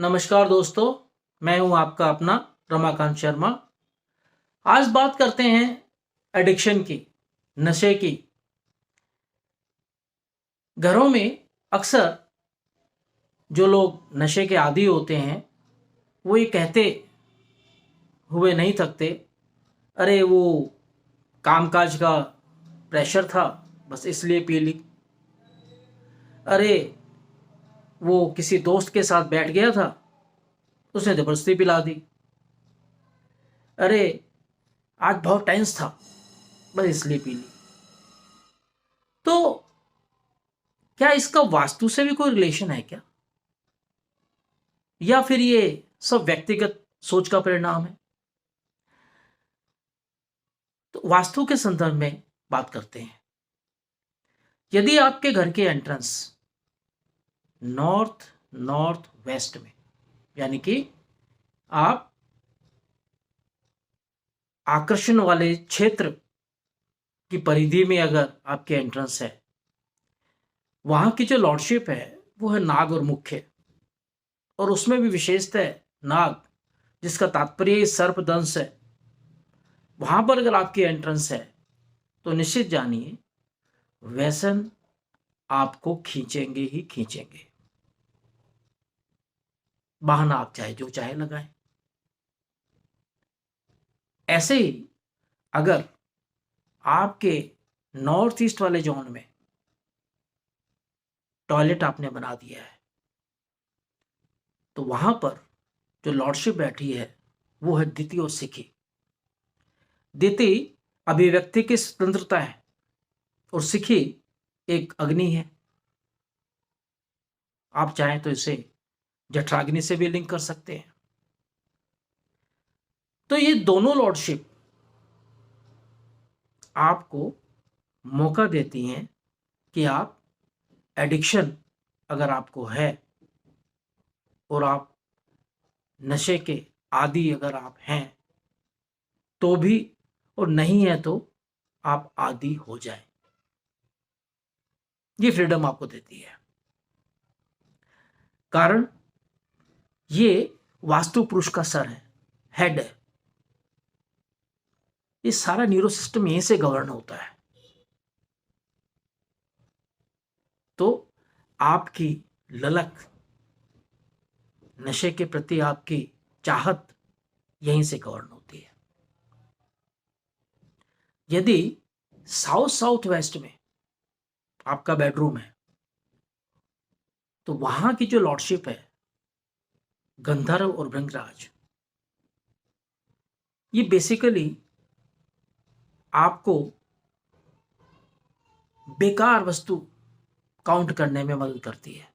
नमस्कार दोस्तों, मैं हूं आपका अपना रमाकांत शर्मा। आज बात करते हैं एडिक्शन की, नशे की। घरों में अक्सर जो लोग नशे के आदी होते हैं वो ये कहते हुए नहीं थकते, अरे वो कामकाज का प्रेशर था, बस इसलिए पी ली। अरे वो किसी दोस्त के साथ बैठ गया था, उसने जबरदस्ती पिला दी। अरे आज बहुत टेंस था, बस इसलिए पी ली। तो क्या इसका वास्तु से भी कोई रिलेशन है क्या, या फिर ये सब व्यक्तिगत सोच का परिणाम है? तो वास्तु के संदर्भ में बात करते हैं। यदि आपके घर के एंट्रेंस नॉर्थ नॉर्थ वेस्ट में, यानी कि आप आकर्षण वाले क्षेत्र की परिधि में अगर आपके एंट्रेंस है, वहां की जो लॉर्डशिप है वो है नाग और मुख्य, और उसमें भी विशेषता है नाग, जिसका तात्पर्य सर्प दंश है। वहां पर अगर आपकी एंट्रेंस है तो निश्चित जानिए व्यसन आपको खींचेंगे ही खींचेंगे। बहाना आप चाहे जो चाहे लगाएं। ऐसे ही अगर आपके नॉर्थ ईस्ट वाले जोन में टॉयलेट आपने बना दिया है, तो वहां पर जो लॉर्डशिप बैठी है वो है द्वितीय और सिखी। द्वितीय अभिव्यक्ति की स्वतंत्रता है, और सिखी एक अग्नि है। आप चाहें तो इसे जठराग्नि से भी लिंक कर सकते हैं। तो ये दोनों लॉर्डशिप आपको मौका देती हैं कि आप एडिक्शन अगर आपको है, और आप नशे के आदी अगर आप हैं तो भी, और नहीं है तो आप आदी हो जाए, ये फ्रीडम आपको देती है। कारण ये वास्तु पुरुष का सर है, हेड है। ये सारा न्यूरो सिस्टम यहीं से गवर्न होता है। तो आपकी ललक, नशे के प्रति आपकी चाहत यहीं से गवर्न होती है। यदि साउथ साउथ वेस्ट में आपका बेडरूम है, तो वहां की जो लॉर्डशिप है गंधर्व और भृंगराज, ये बेसिकली आपको बेकार वस्तु काउंट करने में मदद करती है।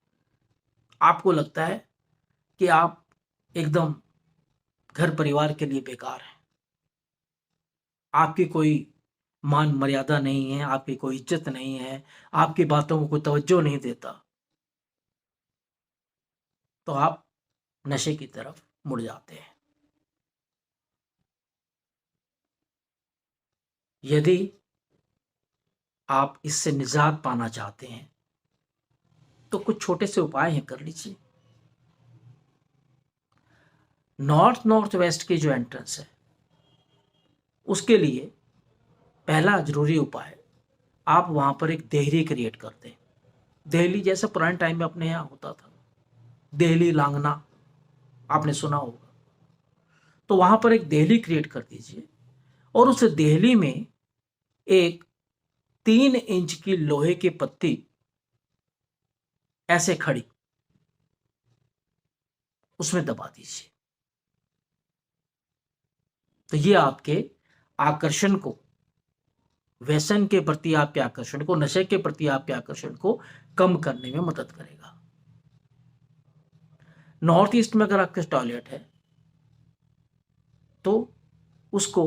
आपको लगता है कि आप एकदम घर परिवार के लिए बेकार हैं, आपकी कोई मान मर्यादा नहीं है, आपकी कोई इज्जत नहीं है, आपकी बातों को कोई तवज्जो नहीं देता, तो आप नशे की तरफ मुड़ जाते हैं। यदि आप इससे निजात पाना चाहते हैं तो कुछ छोटे से उपाय हैं, कर लीजिए। नॉर्थ नॉर्थ वेस्ट की जो एंट्रेंस है, उसके लिए पहला जरूरी उपाय, आप वहां पर एक देहरी क्रिएट कर दें। देहली जैसे पुराने टाइम में अपने यहाँ होता था, देहली लांगना आपने सुना होगा। तो वहां पर एक देहली क्रिएट कर दीजिए, और उस देहली में एक 3 इंच की लोहे की पत्ती ऐसे खड़ी उसमें दबा दीजिए। तो ये आपके आकर्षण को, व्यसन के प्रति आपके आकर्षण को, नशे के प्रति आपके आकर्षण को कम करने में मदद करेगा। नॉर्थ ईस्ट में अगर आपके टॉयलेट है तो उसको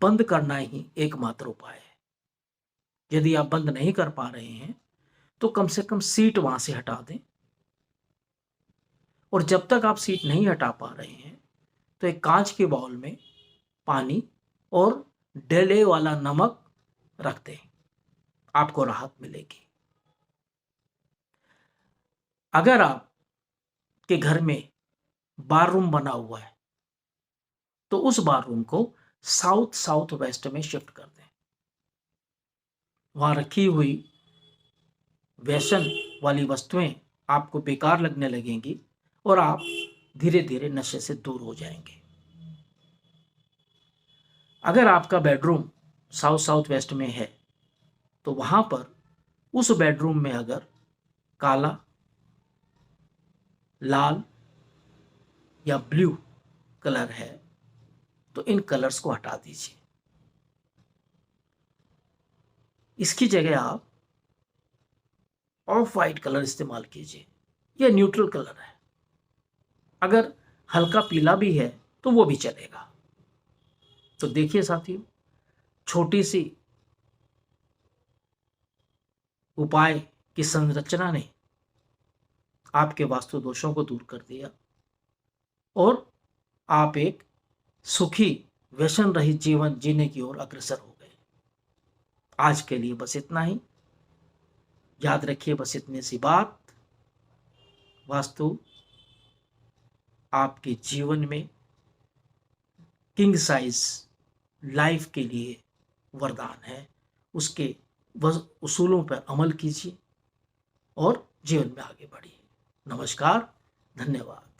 बंद करना ही एकमात्र उपाय है। यदि आप बंद नहीं कर पा रहे हैं तो कम से कम सीट वहां से हटा दें, और जब तक आप सीट नहीं हटा पा रहे हैं तो एक कांच के बाउल में पानी और डेले वाला नमक रख दें, आपको राहत मिलेगी। अगर आपके घर में बाररूम बना हुआ है तो उस बाररूम को साउथ साउथ वेस्ट में शिफ्ट कर दें। वहां रखी हुई व्यसन वाली वस्तुएं आपको बेकार लगने लगेंगी और आप धीरे धीरे नशे से दूर हो जाएंगे। अगर आपका बेडरूम साउथ साउथ वेस्ट में है तो वहां पर उस बेडरूम में अगर काला, लाल या ब्लू कलर है तो इन कलर्स को हटा दीजिए। इसकी जगह आप ऑफ वाइट कलर इस्तेमाल कीजिए। यह न्यूट्रल कलर है। अगर हल्का पीला भी है तो वो भी चलेगा। तो देखिए साथियों, छोटी सी उपाय की संरचना ने आपके वास्तु दोषों को दूर कर दिया और आप एक सुखी व्यसन रहित जीवन जीने की ओर अग्रसर हो गए। आज के लिए बस इतना ही। याद रखिए बस इतनी सी बात, वास्तु आपके जीवन में किंग साइज लाइफ के लिए वरदान है। उसके उसूलों पर अमल कीजिए और जीवन में आगे बढ़िए। नमस्कार, धन्यवाद।